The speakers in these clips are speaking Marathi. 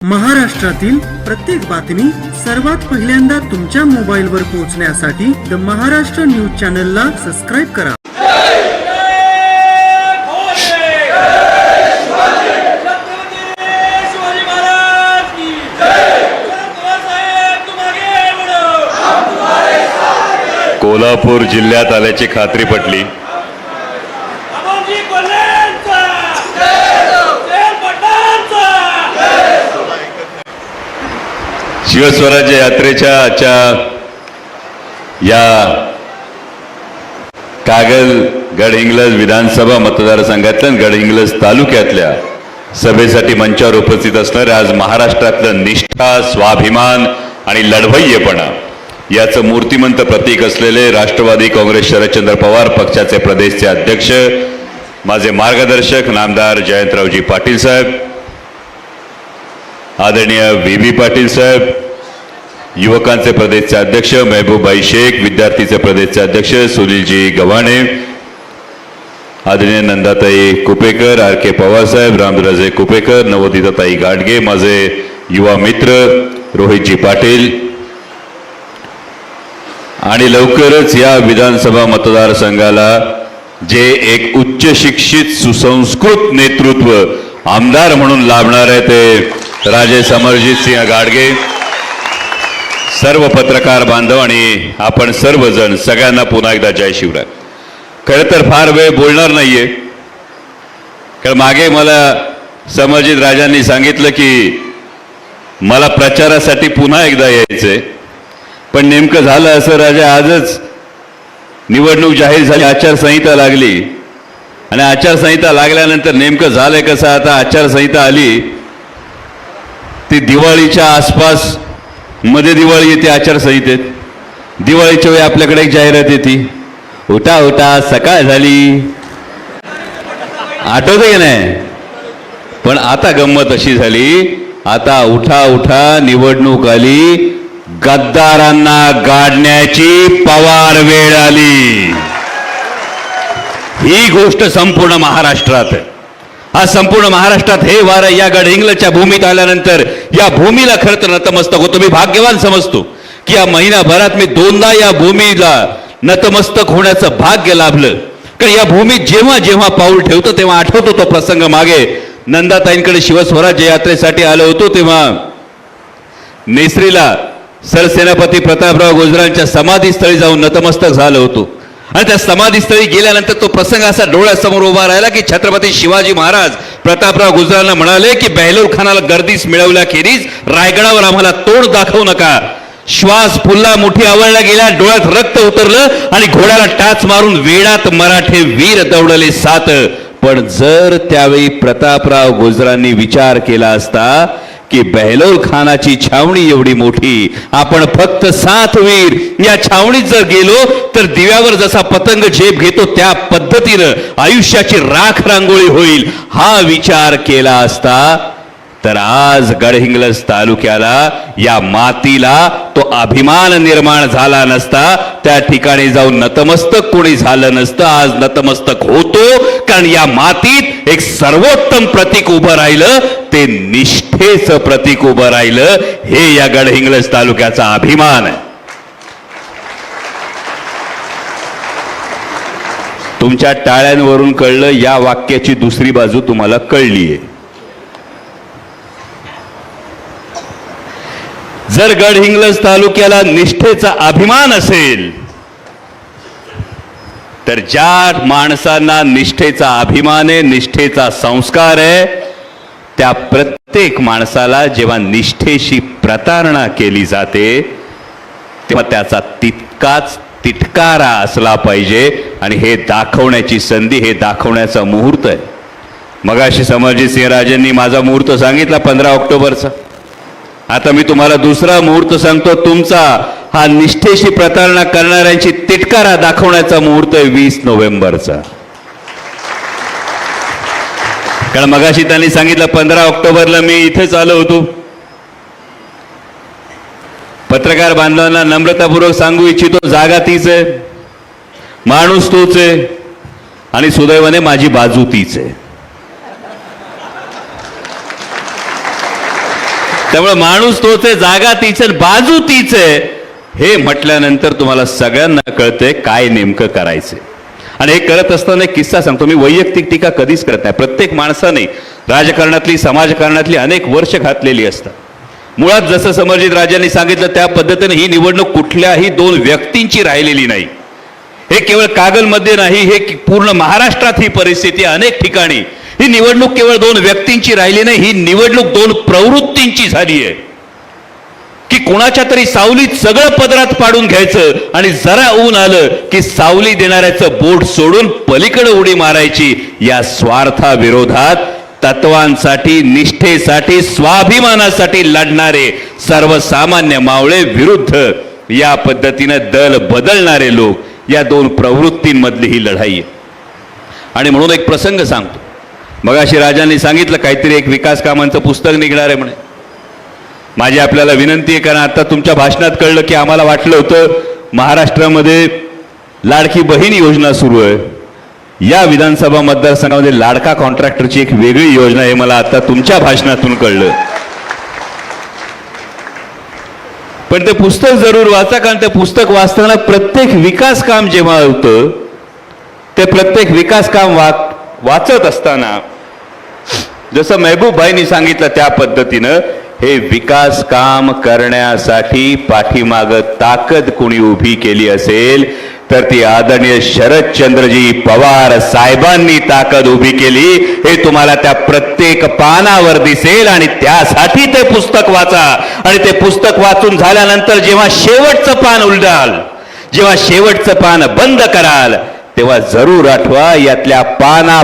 महाराष्ट्रातील प्रत्येक बातमी सर्वात पहिल्यांदा तुमच्या मोबाईलवर पोहोचण्यासाठी द महाराष्ट्र न्यूज चॅनलला सबस्क्राईब करा. कोल्हापूर जिल्ह्यात आल्याची खात्री पटली. शिवस्वराज्य यात्रेच्या आजच्या या कागल गडहिंग्लज विधानसभा मतदारसंघातल्या गडहिंग्लज तालुक्यातल्या सभेसाठी मंचावर उपस्थित असणारे आज महाराष्ट्रातलं निष्ठा, स्वाभिमान आणि लढवय्येपणा याचं मूर्तिमंत प्रतीक असलेले राष्ट्रवादी काँग्रेस शरदचंद्र पवार पक्षाचे प्रदेशचे अध्यक्ष, माझे मार्गदर्शक नामदार जयंतरावजी पाटील साहेब, आदरणीय व्ही पाटील साहेब, युवकांचे प्रदेशचे अध्यक्ष महबूबाई शेख, विद्यार्थीचे प्रदेशचे अध्यक्ष सुनीलजी गव्हाणे, आदरणीय नंदाताई कुपेकर, आर के पवार साहेब, रामराजे कुपेकर, नवोदिताताई गाडगे, माझे युवा मित्र रोहितजी पाटील आणि लवकरच या विधानसभा मतदारसंघाला जे एक उच्च शिक्षित सुसंस्कृत नेतृत्व आमदार म्हणून लाभणार आहे ते राजे समरजित सिंह गाडगे, सर्व पत्रकार बांधव आणि आपण सर्वजण सगळ्यांना पुन्हा एकदा जय शिवराय. खरं तर फार वेळ बोलणार नाहीये, कारण मागे मला समरजित राजांनी सांगितलं की मला प्रचारासाठी पुन्हा एकदा यायचंय, पण नेमकं झालं असं राजा, आजच निवडणूक जाहीर झाली, आचारसंहिता लागली आणि आचारसंहिता लागल्यानंतर नेमकं झालंय कसं, आता आचारसंहिता आली ती दिवाळीच्या आसपास, मध्ये दिवाळी येते आचारसंहितेत, दिवाळीच्या वेळी आपल्याकडे एक जाहिरात येते, उठा उठा सकाळ झाली, आठवतं की नाही. पण आता गंमत अशी झाली, आता उठा उठा निवडणूक आली, गद्दारांना गाडण्याची पवार वेळ आली. ही गोष्ट संपूर्ण महाराष्ट्रात, हा संपूर्ण महाराष्ट्रात हे वार या गडहिंग्लजच्या भूमीत आल्यानंतर या भूमीला खरं तर नतमस्तक होतो. मी भाग्यवान समजतो की या महिनाभरात मी दोनदा या भूमीला नतमस्तक होण्याचं भाग्य लाभलं. कारण या भूमीत जेव्हा जेव्हा पाऊल ठेवतो तेव्हा आठवतो तो प्रसंग, मागे नंदाताईंकडे शिवस्वराज्य यात्रेसाठी आलो होतो तेव्हा नेसरीला सरसेनापती प्रतापराव गुजरांच्या समाधीस्थळी जाऊन नतमस्तक झालो होतो. आणि त्या समाधीस्थळी गेल्यानंतर तो प्रसंग असा डोळ्यासमोर उभा राहिला की छत्रपती शिवाजी महाराज प्रतापराव गुजरांना म्हणाले की बेहलोर खानाला गर्दीस मिळवल्याखेरीज रायगडावर आम्हाला तोड दाखवू नका. श्वास फुलला, मुठी आवळल्या गेल्या, डोळ्यात रक्त उतरलं आणि घोड्याला टाच मारून वेडात मराठे वीर दौडले सात. पण जर त्यावेळी प्रतापराव गुजरांनी विचार केला असता की बेहलोर खानाची छावणी एवढी मोठी, आपण फक्त 7 वीर या छावणीत जर गेलो तर दिव्यावर जसा पतंग झेप घेतो त्या पद्धतीनं आयुष्याची राख रांगोळी होईल, हा विचार केला असता तर आज गडहिंग्लज तालुक्याला, या मातीला तो अभिमान निर्माण झाला नसता, त्या ठिकाणी जाऊन नतमस्तक कोणी झालं नसतं. आज नतमस्तक होतो कारण या मातीत एक सर्वोत्तम प्रतीक उभं राहिलं, ते निष्ठेचं प्रतीक उभं राहिलं. हे या गडहिंग्लज तालुक्याचा अभिमान आहे. तुमच्या टाळ्यांवरून कळलं, या वाक्याची दुसरी बाजू तुम्हाला कळलीये. जर गडहिंग्लज तालुक्याला निष्ठेचा अभिमान असेल तर ज्या माणसांना निष्ठेचा अभिमान आहे, निष्ठेचा संस्कार आहे, त्या प्रत्येक माणसाला जेव्हा निष्ठेशी प्रतारणा केली जाते तेव्हा त्याचा तितकाच तिटकारा असला पाहिजे. आणि हे दाखवण्याची संधी, हे दाखवण्याचा मुहूर्त आहे. मगाशी समरजित सिंह राजेंनी माझा मुहूर्त सांगितला 15 ऑक्टोबरचा. आता मी तुम्हाला दुसरा मुहूर्त सांगतो. तुमचा हा निष्ठेशी प्रतारणा करणाऱ्यांची तिटकारा दाखवण्याचा मुहूर्त आहे 20 नोव्हेंबरचा. कारण मगाशी त्यांनी सांगितलं 15 ऑक्टोबरला मी इथेच आलो होतो. पत्रकार बांधवांना नम्रतापूर्वक सांगू इच्छितो, जागा तीच आहे, माणूस तोच आहे आणि सुदैवाने माझी बाजू तीच आहे. त्यामुळे माणूस तोच आहे, जागा तीच आहे, बाजू तीच आहे. हे म्हटल्यानंतर तुम्हाला सगळ्यांना कळतंय काय नेमकं करायचंय. आणि हे करत असताना एक किस्सा सांगतो. मी वैयक्तिक टीका कधीच करत नाही. प्रत्येक माणसाने राजकारणातली समाजकारणातली अनेक वर्ष घातलेली असतात. मुळात जसं समरजित राजांनी सांगितलं त्या पद्धतीने ही निवडणूक कुठल्याही दोन व्यक्तींची राहिलेली नाही. हे केवळ कागलमध्ये नाही, हे पूर्ण महाराष्ट्रात ही परिस्थिती अनेक ठिकाणी. ही निवडणूक केवळ दोन व्यक्तींची राहिली नाही, ही निवडणूक दोन प्रवृत्तींची झाली आहे. की कुणाच्या तरी सावलीत सगळं पदरात पाडून घ्यायचं आणि जरा ऊन आलं की सावली देणाऱ्याचं बोट सोडून पलीकडे उडी मारायची. या स्वार्थाविरोधात तत्वांसाठी, निष्ठेसाठी, स्वाभिमानासाठी लढणारे सर्वसामान्य मावळे विरुद्ध या पद्धतीने दल बदलणारे लोक, या दोन प्रवृत्तींमधली ही लढाई आहे. आणि म्हणून एक प्रसंग सांगतो. मगाशी राजांनी सांगितलं काहीतरी एक विकास कामांचं पुस्तक निघणार आहे म्हणे. माझी आपल्याला विनंती आहे, कारण आता तुमच्या भाषणात कळलं की आम्हाला वाटलं होतं महाराष्ट्रामध्ये लाडकी बहीण योजना सुरू आहे. या विधानसभा मतदारसंघामध्ये लाडका कॉन्ट्रॅक्टरची एक वेगळी योजना आहे. मला आता तुमच्या भाषणातून कळलं. पण ते पुस्तक जरूर वाचा, कारण ते पुस्तक वाचताना प्रत्येक विकास काम जेव्हा होतं, ते प्रत्येक विकास काम वाचत असताना जसं महबूब भाईंनी सांगितलं त्या पद्धतीनं हे विकास काम करण्यासाठी पाठीमाग ताकद कोणी उभी केली असेल तर ती आदरणीय शरदचंद्रजी पवार साहेबांनी ताकद उभी केली. हे तुम्हाला त्या प्रत्येक पानावर दिसेल. आणि त्यासाठी ते पुस्तक वाचा. आणि ते पुस्तक वाचून झाल्यानंतर जेव्हा शेवटचं पान उलटाल, जेव्हा शेवटचं पान बंद कराल, तेव्हा जरूर आठवा यातल्या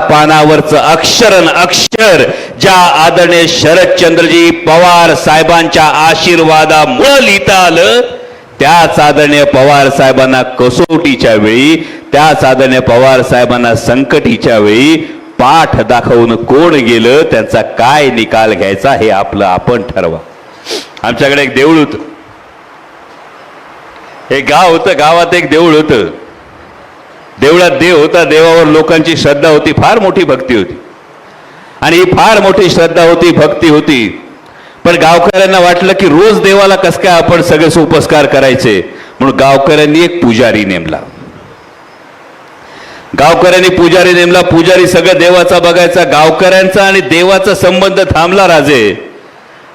पानावरचं अक्षरन अक्षर ज्या आदरणीय शरदचंद्रजी पवार साहेबांच्या आशीर्वादामुळे लिहिता आलं, त्याच आदरणीय पवार साहेबांना कसोटीच्या वेळी, त्याच आदरणीय पवार साहेबांना संकटीच्या वेळी पाठ दाखवून कोण गेलं, त्यांचा काय निकाल घ्यायचा हे आपलं आपण ठरवा. आमच्याकडे एक देऊळ होतं, एक गाव होतं, गावात एक देऊळ होतं. देवळात देव होता, देवावर लोकांची श्रद्धा होती, फार मोठी भक्ती होती. आणि ही फार मोठी श्रद्धा होती, भक्ती होती. पण गावकऱ्यांना वाटलं की रोज देवाला कस काय आपण सगळे सोपस्कार करायचे, म्हणून गावकऱ्यांनी एक पुजारी नेमला. गावकऱ्यांनी पुजारी नेमला. पुजारी सगळं देवाचा बघायचा. गावकऱ्यांचा आणि देवाचा संबंध थांबला राजे.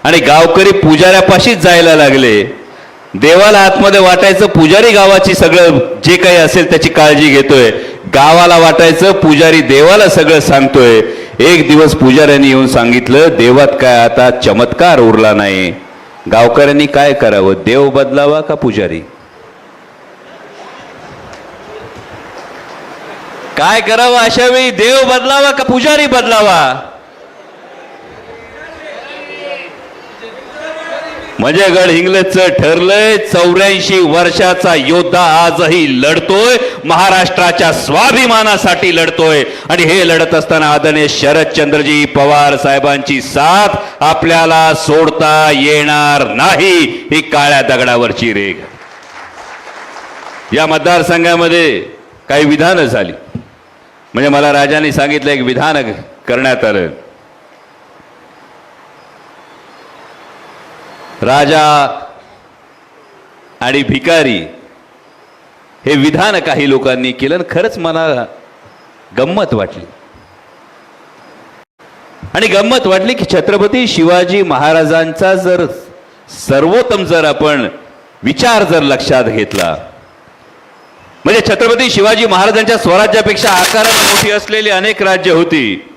आणि गावकरी पुजाऱ्यापाशीच जायला लागले. देवाला आतमध्ये वाटायचं पुजारी गावाची सगळं जे काही असेल त्याची काळजी घेतोय. गावाला वाटायचं पुजारी देवाला सगळं सांगतोय. एक दिवस पुजाऱ्यांनी येऊन सांगितलं, देवात काय आता चमत्कार उरला नाही. गावकऱ्यांनी काय करावं, देव बदलावा का पुजारी? काय करावं अशा वेळी, देव बदलावा का पुजारी बदलावा? म्हणजे गडहिंग्लजचं ठरलंय. 84 वर्षाचा योद्धा आजही लढतोय, महाराष्ट्राच्या स्वाभिमानासाठी लढतोय. आणि हे लढत असताना आदरणीय शरदचंद्रजी पवार साहेबांची साथ आपल्याला सोडता येणार नाही. ही काळ्या दगडावरची रेघ. या मतदारसंघामध्ये काही विधानं झाली. म्हणजे मला राजांनी सांगितलं एक विधान करण्यात आलं. राजा आणि भिकारी हे विधान काही लोकांनी केलं आणि खरंच मला गंमत वाटली. आणि गंमत वाटली की छत्रपती शिवाजी महाराजांचा जर सर्वोत्तम जर आपण विचार जर लक्षात घेतला, म्हणजे छत्रपती शिवाजी महाराजांच्या स्वराज्यापेक्षा आकाराने मोठी असलेली अनेक राज्य होती,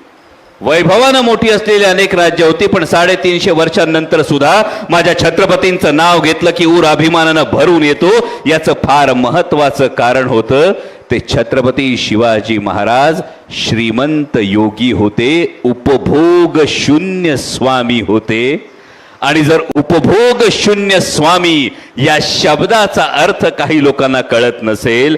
वैभवानं मोठी असलेली अनेक राज्य होती. पण 350 वर्षांनंतर सुद्धा माझ्या छत्रपतींचं नाव घेतलं की ऊर अभिमानानं भरून येतो. याचं फार महत्वाचं कारण होतं ते छत्रपती शिवाजी महाराज श्रीमंत योगी होते, उपभोग शून्य स्वामी होते. आणि जर उपभोग शून्य स्वामी या शब्दाचा अर्थ काही लोकांना कळत नसेल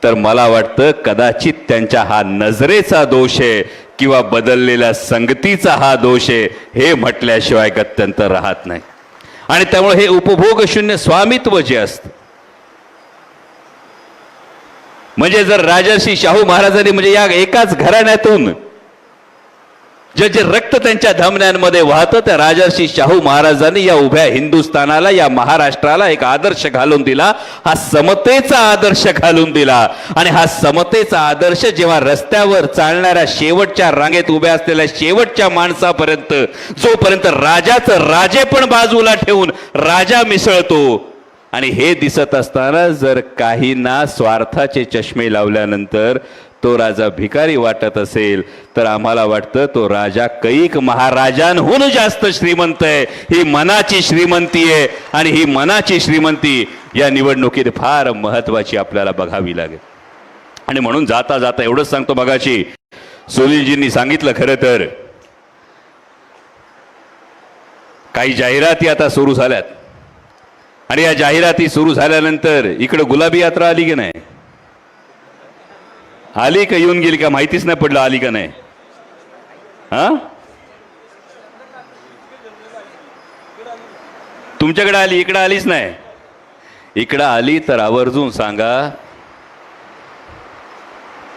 तर मला वाटतं कदाचित त्यांच्या हा नजरेचा दोष आहे किंवा बदललेल्या संगतीचा हा दोष आहे, हे म्हटल्याशिवाय गत्यंतर राहत नाही. आणि त्यामुळे हे उपभोग शून्य स्वामित्व जे असतं, म्हणजे जर राजर्षी शाहू महाराजांनी म्हणजे या एकाच घराण्यातून जे जे रक्त त्यांच्या धमन्यांमध्ये वाहतं त्या राजर्षी शाहू महाराजांनी या उभ्या हिंदुस्थानाला, या महाराष्ट्राला एक आदर्श घालून दिला. हा समतेचा आदर्श घालून दिला. आणि हा समतेचा आदर्श जेव्हा रस्त्यावर चालणाऱ्या शेवटच्या रांगेत उभ्या असलेल्या शेवटच्या माणसापर्यंत, जोपर्यंत राजाचं राजे पण बाजूला ठेवून राजा मिसळतो, आणि हे दिसत असताना जर काहींना स्वार्थाचे चष्मे लावल्यानंतर तो राजा भिकारी वाटत असेल, तर आम्हाला वाटतं तो राजा कैक महाराजांहून जास्त श्रीमंत आहे. ही मनाची श्रीमंती आहे. आणि ही मनाची श्रीमंती या निवडणुकीत फार महत्वाची आपल्याला बघावी लागेल. आणि म्हणून जाता जाता एवढंच सांगतो, बघाची सुनीलजींनी सांगितलं, खरं तर काही जाहिराती आता सुरू झाल्यात. आणि या जाहिराती सुरू झाल्यानंतर इकडे गुलाबी यात्रा आली की नाही, आली का येऊन गेली का माहितीच नाही पडलं, आली का नाही. हा, तुमच्याकडे आली, इकडे आलीच नाही. इकडे आली तर आवर्जून सांगा,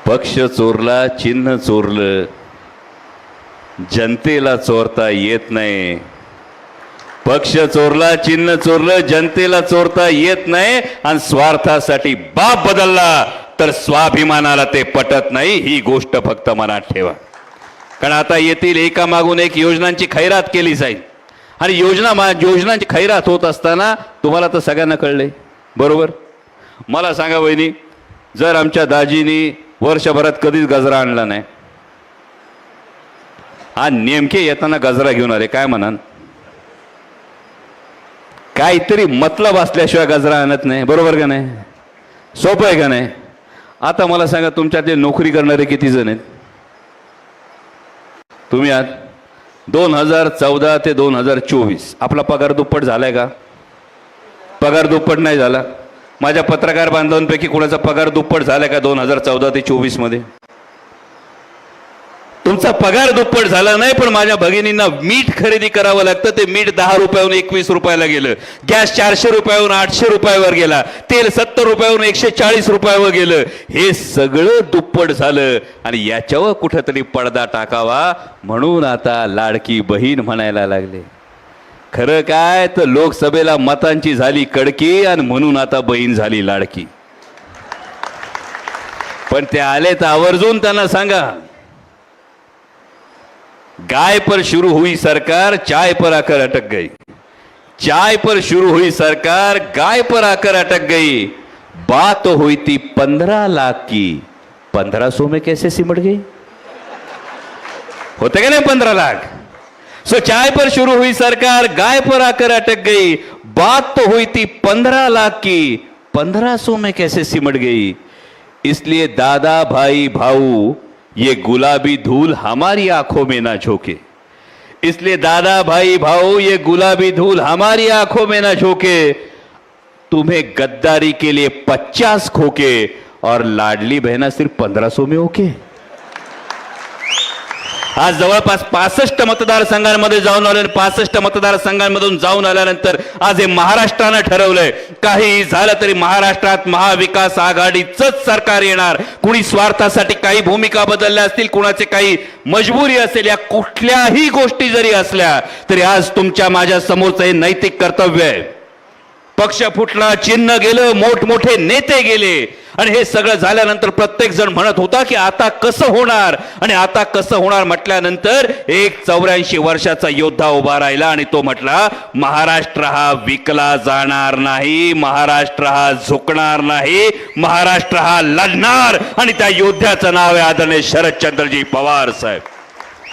पक्ष चोरला, चिन्ह चोरलं, जनतेला चोरता येत नाही. पक्ष चोरला, चिन्ह चोरलं, जनतेला चोरता येत नाही. आणि स्वार्थासाठी बाप बदलला तर स्वाभिमानाला ते पटत नाही. ही गोष्ट फक्त मनात ठेवा. कारण आता येतील एकामागून एक योजनांची खैरात केली जाईल. आणि योजनांची खैरात होत असताना तुम्हाला तर सगळ्यांना कळले, बरोबर. मला सांगा वहिनी, जर आमच्या दाजीनी वर्षभरात कधीच गजरा आणला नाही, हा नेमके येताना गजरा घेऊन आले, काय म्हणान? काहीतरी मतलब असल्याशिवाय गजरा आणत नाही, बरोबर का नाही? सोपं आहे का नाही? आता मला सांगा, तुमच्यातले नोकरी करणारे किती जण आहेत? तुम्ही आहात. 2014 ते 2024 आपला पगार दुप्पट झालाय का? पगार दुप्पट नाही झाला. माझ्या पत्रकार बांधवांपैकी कोणाचा पगार दुप्पट झालाय का 2014 ते 24 मध्ये? तुमचा पगार दुप्पट झाला नाही, पण माझ्या भगिनींना मीठ खरेदी करावं लागतं. ते मीठ 10 रुपयाहून 21 रुपयाला गेलं. गॅस 400 रुपयाहून 800 रुपयावर गेला. तेल 70 रुपयाहून 140 रुपयावर गेलं. हे सगळं दुप्पट झालं. आणि याच्यावर कुठंतरी पडदा टाकावा म्हणून आता लाडकी बहीण म्हणायला लागले. खरं काय तर लोकसभेला मतांची झाली कडकी आणि म्हणून आता बहीण झाली लाडकी. पण ते आले तर आवर्जून त्यांना सांगा, गाय पर शुरू हुई सरकार, चाय पर आकर अटक गई. चाय पर शुरू हुई सरकार, गाय पर आकर अटक गई. बात हुई थी 15 लाख की, 1500 में कैसे सिमट गई? होते क्या नहीं 15 लाख? सो चाय पर शुरू हुई सरकार, गाय पर आकर अटक गई. बात तो हुई थी 15 लाख की, 1500 में कैसे सिमट गई. इसलिए दादा भाई भाऊ, ये गुलाबी धूल हमारी आंखों में ना झोंके. इसलिए दादा भाई भाऊ, ये गुलाबी धूल हमारी आंखों में ना झोंके. तुम्हें गद्दारी के लिए 50 खोके और लाडली बहना सिर्फ 1500 में ओके. आज जवळपास 65 मतदारसंघांमध्ये जाऊन आले. 65 मतदारसंघांमधून जाऊन आल्यानंतर आज हे महाराष्ट्रानं ठरवलंय, काही झालं तरी महाराष्ट्रात महाविकास आघाडीचंच सरकार येणार. कुणी स्वार्थासाठी काही भूमिका बदलल्या असतील, कुणाचे काही मजबुरी असेल, या कुठल्याही गोष्टी जरी असल्या तरी आज तुमच्या माझ्या समोरचं हे नैतिक कर्तव्य आहे. पक्ष फुटला, चिन्ह गेलं, मोठमोठे नेते गेले. आणि हे सगळं झाल्यानंतर प्रत्येक जण म्हणत होता की आता कसं होणार. आणि आता कसं होणार म्हटल्यानंतर एक 84 वर्षाचा योद्धा उभा राहिला आणि तो म्हटला, महाराष्ट्र हा विकला जाणार नाही, महाराष्ट्र हा झुकणार नाही, महाराष्ट्र हा लढणार. आणि त्या योद्ध्याचं नाव आहे आदरणीय शरदचंद्रजी पवार साहेब.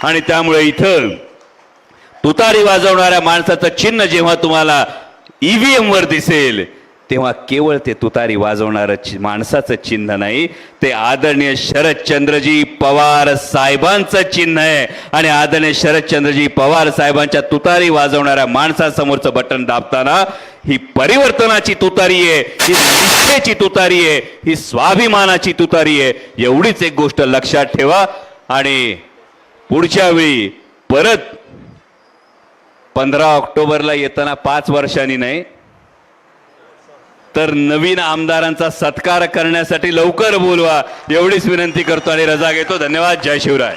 आणि त्यामुळे इथं तुतारी वाजवणाऱ्या माणसाचं चिन्ह जेव्हा तुम्हाला ईव्हीएम वर दिसेल, तेव्हा केवळ ते तुतारी वाजवणारं माणसाचं चिन्ह नाही, ते आदरणीय शरदचंद्रजी पवार साहेबांचं चिन्ह आहे. आणि आदरणीय शरदचंद्रजी पवार साहेबांच्या तुतारी वाजवणाऱ्या माणसासमोरचं बटन दाबताना ही परिवर्तनाची तुतारी आहे, ही निष्ठेची तुतारी आहे, ही स्वाभिमानाची तुतारी आहे. एवढीच एक गोष्ट लक्षात ठेवा. आणि पुढच्या वेळी परत 15 ऑक्टोबरला येताना 5 वर्षांनी नाही तर नवीन आमदारांचा सत्कार करण्यासाठी लवकर बोलवा, एवढीच विनंती करतो आणि रजा घेतो. धन्यवाद. जय शिवराय.